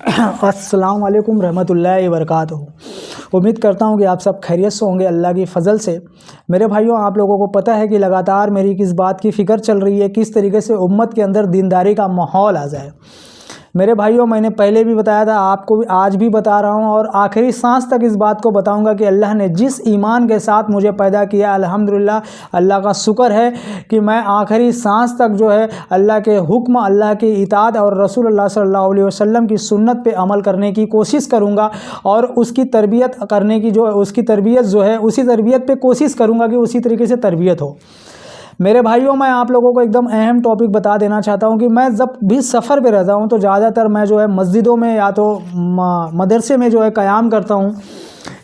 अस्सलाम वालेकुम रहमतुल्लाहि व बरकातुहू। उम्मीद करता हूँ कि आप सब खैरियत से होंगे अल्लाह की फ़ज़ल से। मेरे भाइयों, आप लोगों को पता है कि लगातार मेरी किस बात की फ़िक्र चल रही है, किस तरीके से उम्मत के अंदर दीनदारी का माहौल आ जाए। मेरे भाइयों, मैंने पहले भी बताया था, आपको भी आज भी बता रहा हूँ और आखिरी सांस तक इस बात को बताऊँगा कि अल्लाह ने जिस ईमान के साथ मुझे पैदा किया, अल्हम्दुलिल्लाह, अल्लाह का शुक्र है कि मैं आखिरी सांस तक जो है अल्लाह के हुक्म, अल्लाह की इताअत और रसूलुल्लाह सल्लल्लाहु अलैहि वसल्लम की सुन्नत पे अमल करने की कोशिश करूँगा और उसकी तरबियत करने की उसकी तरबियत जो है उसी तरबियत पे कोशिश करूँगा कि उसी तरीके से तरबियत हो। मेरे भाइयों, मैं आप लोगों को एकदम अहम टॉपिक बता देना चाहता हूं कि मैं जब भी सफ़र पे रहता हूं तो ज़्यादातर मैं जो है मस्जिदों में या तो मदरसे में जो है क़याम करता हूं,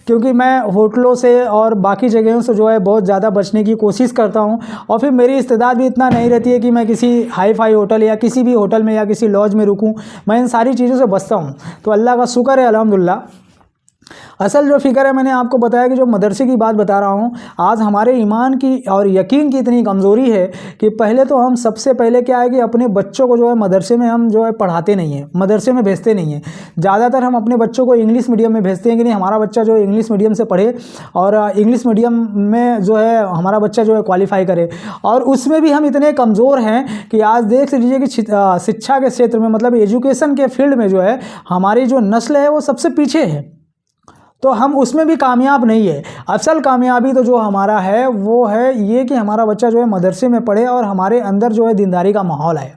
क्योंकि मैं होटलों से और बाकी जगहों से जो है बहुत ज़्यादा बचने की कोशिश करता हूं। और फिर मेरी इस्तेदाद भी इतना नहीं रहती है कि मैं किसी हाई फाई होटल या किसी भी होटल में या किसी लॉज में रुकूं। मैं इन सारी चीज़ों से बचता हूं, तो अल्लाह का शुक्र है अल्हम्दुलिल्लाह। असल जो फ़िक्र है, मैंने आपको बताया कि जो मदरसे की बात बता रहा हूँ, आज हमारे ईमान की और यकीन की इतनी कमज़ोरी है कि पहले तो हम सबसे पहले क्या है कि अपने बच्चों को जो है मदरसे में हम जो है पढ़ाते नहीं हैं, मदरसे में भेजते नहीं हैं। ज़्यादातर हम अपने बच्चों को इंग्लिश मीडियम में भेजते हैं कि नहीं, हमारा बच्चा जो है इंग्लिश मीडियम से पढ़े और इंग्लिश मीडियम में जो है हमारा बच्चा जो है क्वालिफ़ाई करे। और उसमें भी हम इतने कमज़ोर हैं कि आज देख लीजिए कि शिक्षा के क्षेत्र में, मतलब एजुकेशन के फील्ड में जो है हमारी जो नस्ल है वो सबसे पीछे है, तो हम उसमें भी कामयाब नहीं है। असल कामयाबी तो जो हमारा है वो है ये कि हमारा बच्चा जो है मदरसे में पढ़े और हमारे अंदर जो है दीनदारी का माहौल है।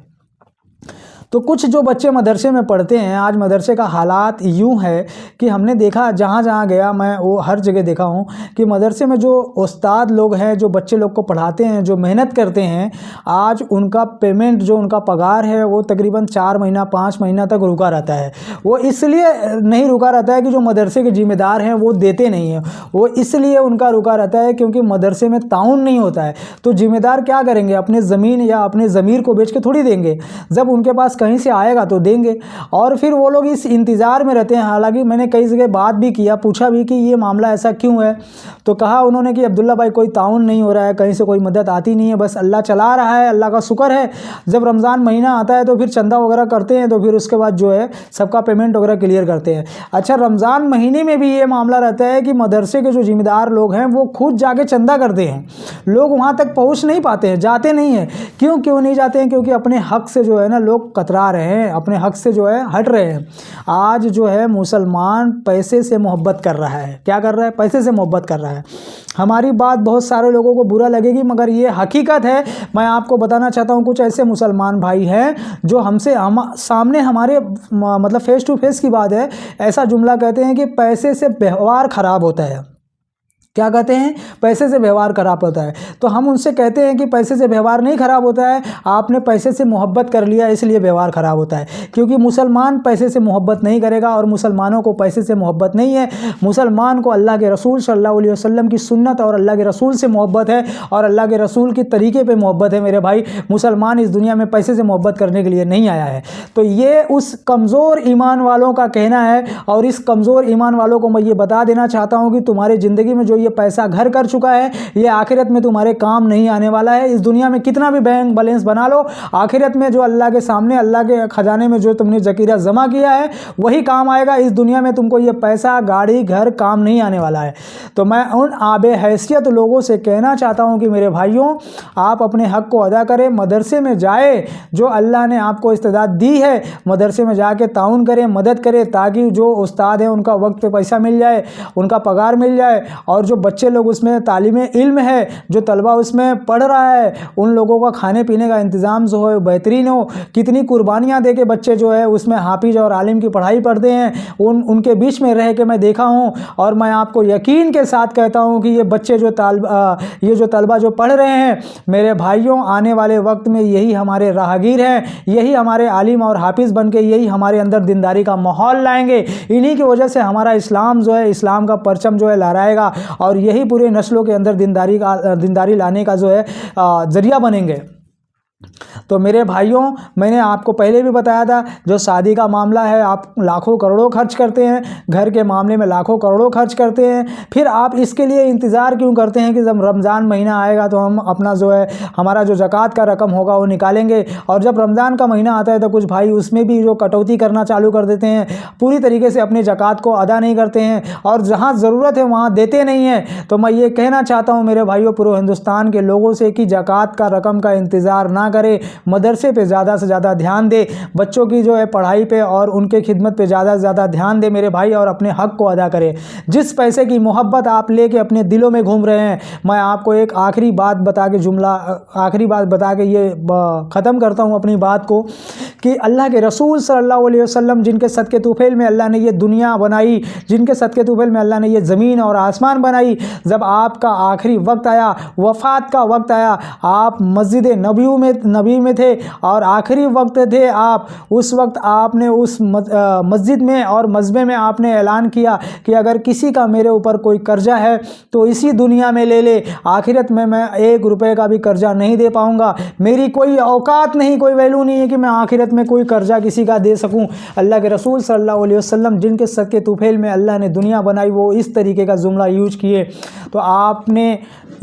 तो कुछ जो बच्चे मदरसे में पढ़ते हैं, आज मदरसे का हालात यूँ है कि हमने देखा, जहाँ जहाँ गया मैं वो हर जगह देखा हूँ कि मदरसे में जो उस्ताद लोग हैं, जो बच्चे लोग को पढ़ाते हैं, जो मेहनत करते हैं, आज उनका पेमेंट, जो उनका पगार है वो तकरीबन 4 महीना 5 महीना तक रुका रहता है। वो इसलिए नहीं रुका रहता है कि जो मदरसे के ज़िम्मेदार हैं वो देते नहीं हैं, वो इसलिए उनका रुका रहता है क्योंकि मदरसे में ताउन नहीं होता है। तो ज़िम्मेदार क्या करेंगे, अपने ज़मीन या अपने ज़मीर को बेच के थोड़ी देंगे, जब उनके पास कहीं से आएगा तो देंगे। और फिर वो लोग इस इंतज़ार में रहते हैं। हालांकि मैंने कई जगह बात भी किया, पूछा भी कि ये मामला ऐसा क्यों है, तो कहा उन्होंने कि अब्दुल्ला भाई, कोई ताउन नहीं हो रहा है, कहीं से कोई मदद आती नहीं है, बस अल्लाह चला रहा है, अल्लाह का शुक्र है। जब रमज़ान महीना आता है तो फिर चंदा वगैरह करते हैं, तो फिर उसके बाद जो है सबका पेमेंट वगैरह क्लियर करते हैं। अच्छा, रमज़ान महीने में भी ये मामला रहता है कि मदरसे के जो ज़िम्मेदार लोग हैं वो खुद जाके चंदा करते हैं। लोग वहाँ तक पहुँच नहीं पाते हैं, जाते नहीं हैं। क्यों नहीं जाते हैं? क्योंकि अपने हक़ से जो है ना लोग कतरा रहे हैं, अपने हक़ से जो है हट रहे हैं। आज जो है मुसलमान पैसे से मोहब्बत कर रहा है। क्या कर रहा है? पैसे से मोहब्बत कर रहा है। हमारी बात बहुत सारे लोगों को बुरा लगेगी, मगर ये हकीकत है। मैं आपको बताना चाहता हूँ, कुछ ऐसे मुसलमान भाई हैं जो हमसे सामने हमारे मतलब फेस टू फेस की बात है, ऐसा जुमला कहते हैं कि पैसे से व्यवहार ख़राब होता है। क्या कहते हैं? पैसे से व्यवहार खराब होता है। तो हम उनसे कहते हैं कि पैसे से व्यवहार नहीं खराब होता है, आपने पैसे से मोहब्बत कर लिया इसलिए व्यवहार खराब होता है। क्योंकि मुसलमान पैसे से मोहब्बत नहीं करेगा और मुसलमानों को पैसे से मोहब्बत नहीं है। मुसलमान को अल्लाह के रसूल सल्लल्लाहु अलैहि वसल्लम की सुन्नत और अल्लाह के रसूल से मोहब्बत है और अल्लाह के रसूल के तरीके पर मोहब्बत है। मेरे भाई, मुसलमान इस दुनिया में पैसे से मोहब्बत करने के लिए नहीं आया है। तो ये उस कमज़ोर ईमान वालों का कहना है और इस कमज़ोर ईमान वालों को मैं ये बता देना चाहता हूँ कि तुम्हारी ज़िंदगी में जो पैसा घर कर चुका है, ये आखिरत में तुम्हारे काम नहीं आने वाला है। इस दुनिया में कितना भी बैंक बैलेंस बना लो, आखिरत में जो अल्लाह के सामने, अल्लाह के खजाने में जो तुमने ज़कीरा जमा किया है वही काम आएगा। इस दुनिया में तुमको ये पैसा, गाड़ी, घर काम नहीं आने वाला है। तो मैं उन आबे हैसियत लोगों से कहना चाहता हूँ कि मेरे भाइयों, आप अपने हक़ को अदा करें, मदरसे में जाए, जो अल्लाह ने आपको इस्तेदाद दी है मदरसे में जाके ताउन करें, मदद करें, ताकि जो उस्ताद हैं उनका वक्त पे पैसा मिल जाए, उनका पगार मिल जाए और जो बच्चे लोग उसमें तालीम इल्म है, जो तलबा उसमें पढ़ रहा है, उन लोगों का खाने पीने का इंतज़ाम जो है बेहतरीन हो। कितनी कुर्बानियाँ दे के बच्चे जो है उसमें हाफिज और आलिम की पढ़ाई पढ़ते हैं, उनके बीच में रह के मैं देखा हूँ। और मैं आपको यकीन के साथ कहता हूँ कि ये बच्चे जो तलबा जो पढ़ रहे हैं, मेरे भाइयों, आने वाले वक्त में यही हमारे राहगीर हैं, यही हमारे आलिम और हाफिज़ बन के यही हमारे अंदर दीनदारी का माहौल लाएंगे। इन्हीं की वजह से हमारा इस्लाम जो है, इस्लाम का परचम जो है लहराएगा और यही पूरे नस्लों के अंदर दीनदारी लाने का जो है ज़रिया बनेंगे। तो मेरे भाइयों, मैंने आपको पहले भी बताया था, जो शादी का मामला है आप लाखों करोड़ों खर्च करते हैं, घर के मामले में लाखों करोड़ों खर्च करते हैं, फिर आप इसके लिए इंतज़ार क्यों करते हैं कि जब रमज़ान महीना आएगा तो हम अपना जो है हमारा जो ज़कात का रकम होगा वो निकालेंगे। और जब रमज़ान का महीना आता है तो कुछ भाई उसमें भी जो कटौती करना चालू कर देते हैं, पूरी तरीके से अपनी ज़कात को अदा नहीं करते हैं और जहाँ ज़रूरत है वहाँ देते नहीं हैं। तो मैं ये कहना चाहता हूँ मेरे भाइयों, पूरे हिंदुस्तान के लोगों से कि ज़कात का रकम का इंतज़ार ना करें, मदरसे पे ज़्यादा से ज़्यादा ध्यान दे, बच्चों की जो है पढ़ाई पे और उनके खिदमत पे ज़्यादा से ज़्यादा ध्यान दे मेरे भाई, और अपने हक़ को अदा करें। जिस पैसे की मोहब्बत आप लेके अपने दिलों में घूम रहे हैं, मैं आपको एक आखिरी बात बता के ये ख़त्म करता हूँ अपनी बात को, कि अल्लाह के रसूल सल्लल्लाहु अलैहि वसल्लम जिनके सदक़े तूफ़ैल में अल्लाह ने ये दुनिया बनाई, जिनके सदक़े तूफ़ैल में अल्लाह ने ये ज़मीन और आसमान बनाई, जब आपका आखिरी वक्त आया, वफ़ात का वक्त आया, आप मस्जिद नबी में थे और आखिरी वक्त थे आप, उस वक्त आपने उस मस्जिद में और मज़बे में आपने ऐलान किया कि अगर किसी का मेरे ऊपर कोई कर्जा है तो इसी दुनिया में ले ले, आखिरत में मैं 1 रुपये का भी कर्जा नहीं दे पाऊंगा, मेरी कोई औकात नहीं, कोई वैल्यू नहीं है कि मैं आखिरत में कोई कर्जा किसी का दे सकूं। अल्लाह के रसूल सल्लल्लाहु अलैहि वसल्लम जिनके सदक़े तूफ़ैल में अल्लाह ने दुनिया बनाई, वो इस तरीके का जुमला यूज़ किए। तो आपने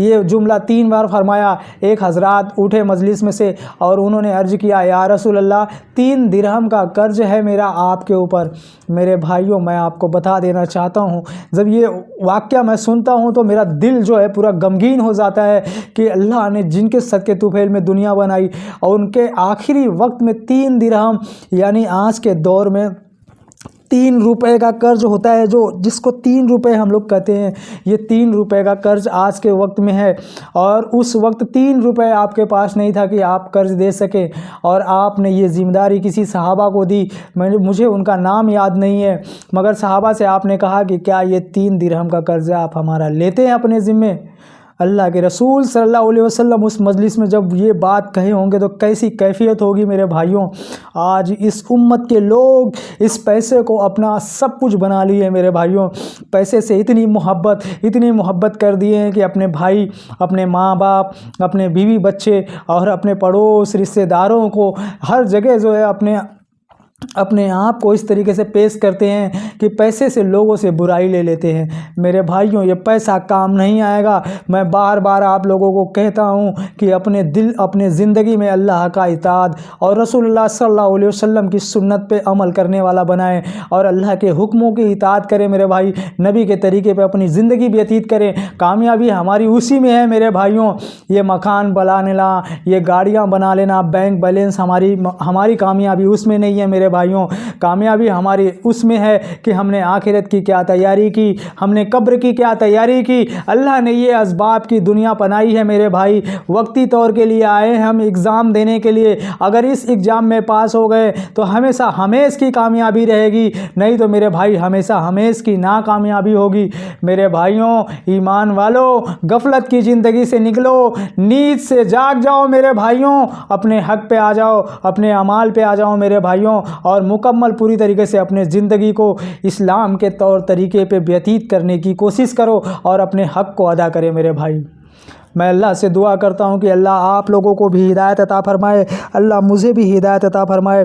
ये जुमला 3 बार फरमाया। एक हज़रात उठे मजलिस में से और उन्होंने अर्ज़ किया, या रसूल अल्लाह, 3 दिरहम का कर्ज है मेरा आपके ऊपर। मेरे भाइयों, मैं आपको बता देना चाहता हूँ, जब ये वाक़या मैं सुनता हूँ तो मेरा दिल जो है पूरा गमगीन हो जाता है कि अल्लाह ने जिनके सदक़े तूफ़ैल में दुनिया बनाई और उनके आखिरी वक्त में 3 दिरहम, यानी आज के दौर में 3 रुपए का कर्ज होता है, जो जिसको 3 रुपए हम लोग कहते हैं, ये 3 रुपए का कर्ज आज के वक्त में है। और उस वक्त 3 रुपए आपके पास नहीं था कि आप कर्ज दे सके, और आपने ये ज़िम्मेदारी किसी सहाबा को दी। मुझे उनका नाम याद नहीं है, मगर सहाबा से आपने कहा कि क्या ये 3 दिरहम का कर्ज आप हमारा लेते हैं अपने ज़िम्मे। अल्लाह के रसूल सल्लल्लाहु अलैहि वसल्लम उस मजलिस में जब ये बात कहे होंगे तो कैसी कैफियत होगी मेरे भाइयों। आज इस उम्मत के लोग इस पैसे को अपना सब कुछ बना लिए मेरे भाइयों। पैसे से इतनी मोहब्बत कर दिए हैं कि अपने भाई, अपने माँ बाप, अपने बीवी बच्चे और अपने पड़ोस रिश्तेदारों को हर जगह जो है अपने आप को इस तरीके से पेश करते हैं कि पैसे से लोगों से बुराई ले लेते हैं। मेरे भाइयों, ये पैसा काम नहीं आएगा। मैं बार बार आप लोगों को कहता हूँ कि अपने ज़िंदगी में अल्लाह का इताअत और रसूलुल्लाह सल्लल्लाहु अलैहि वसल्लम की सुन्नत पे अमल करने वाला बनाएं और अल्लाह के हुक्मों की इताअत करें मेरे भाई, नबी के तरीके पे अपनी ज़िंदगी व्यतीत करें। कामयाबी हमारी उसी में है मेरे भाइयों। ये मकान बना लेना, ये गाड़ियाँ बना लेना, बैंक बैलेंस, हमारी कामयाबी उसमें नहीं है मेरे भाइयों। कामयाबी हमारी उसमें है कि हमने आखिरत की क्या तैयारी की, हमने कब्र की क्या तैयारी की। अल्लाह ने ये असबाब की दुनिया बनाई है मेरे भाई, वक्ती तौर के लिए आए हैं हम एग्ज़ाम देने के लिए। अगर इस एग्ज़ाम में पास हो गए तो हमेशा हमेश की कामयाबी रहेगी, नहीं तो मेरे भाई हमेशा हमेश की नाकामयाबी होगी। मेरे भाइयों, ईमान वालों, गफलत की ज़िंदगी से निकलो, नींद से जाग जाओ मेरे भाइयों, अपने हक पे आ जाओ, अपने अमाल पे आ जाओ मेरे भाइयों, और मुकम्मल पूरी तरीके से अपने ज़िंदगी को इस्लाम के तौर तरीके पे व्यतीत करने की कोशिश करो और अपने हक़ को अदा करें मेरे भाई। मैं अल्लाह से दुआ करता हूँ कि अल्लाह आप लोगों को भी हिदायत अता फ़रमाए, अल्लाह मुझे भी हिदायत अता फ़रमाए।